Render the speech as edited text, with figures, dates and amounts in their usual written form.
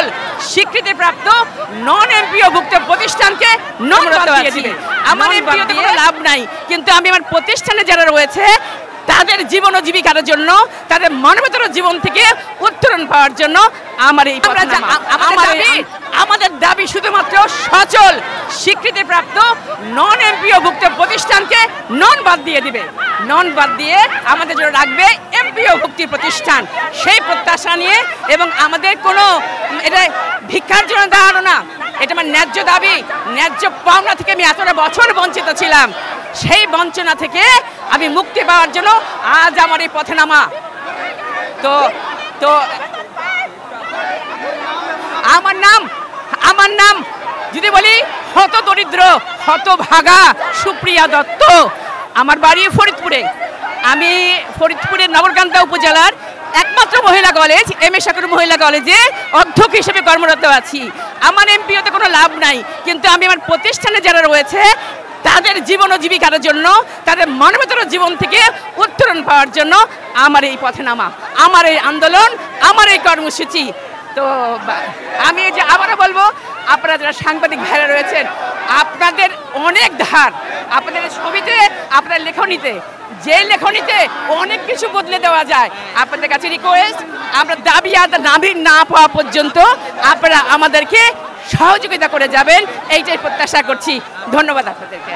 সকল স্বীকৃতিপ্রাপ্ত নন এমপিওভুক্ত প্রতিষ্ঠানকে নন দিয়ে দিবে। আমার এমপিওতে কোনো লাভ নাই, কিন্তু আমি আমার প্রতিষ্ঠানে যারা রয়েছে তাদের জীবন ও জীবিকার জন্য, তাদের মানবতর জীবন থেকে উত্তরণ পাওয়ার জন্য আমাদের দাবি শুধুমাত্র সচল স্বীকৃতিপ্রাপ্ত নন এমপিওভুক্ত প্রতিষ্ঠানকে নন বাদ দিয়ে দিবে। নন বাদ দিয়ে আমাদের জন্য রাখবে এমপিও ভুক্তি প্রতিষ্ঠান। সেই প্রত্যাশা নিয়ে, এবং আমাদের কোনো এটা ভিক্ষার জন্য দাঁড়ানো না, এটা আমার ন্যায্য দাবি, ন্যায্য পাওনা থেকে আমি এতটা বছর বঞ্চিত ছিলাম। সেই বঞ্চনা থেকে আমি মুক্তি পাওয়ার জন্য আজ আমার এই পথে নামা। তো তো আমার নাম যদি বলি হত দরিদ্র হতভাগা সুপ্রিয়া দত্ত। আমার বাড়ি ফরিদপুরে। আমি ফরিদপুরের নগরকান্দা উপজেলার একমাত্র মহিলা কলেজ এম এ শাকুর মহিলা কলেজে অধ্যক্ষ হিসেবে কর্মরত আছি। আমার এমপিওতে কোনো লাভ নাই, কিন্তু আমি আমার প্রতিষ্ঠানে যারা রয়েছে তাদের জীবন ও জীবিকার জন্য, তাদের মানবতর জীবন থেকে উত্তরণ পাওয়ার জন্য আমার এই পথে নামা, আমার এই আন্দোলন, আমার এই কর্মসূচি। তো আমি যে আবারও বলবো, আপনারা যারা সাংবাদিক ভাইরা রয়েছেন, আপনাদের অনেক ধার, আপনাদের ছবিতে, আপনার লেখনীতে, যে লেখনীতে অনেক কিছু বদলে দেওয়া যায়। আপনাদের কাছে রিকোয়েস্ট, আমরা দাবি নাভি না পাওয়া পর্যন্ত আপনারা আমাদেরকে সহযোগিতা করে যাবেন, এইটাই প্রত্যাশা করছি। ধন্যবাদ আপনাদেরকে।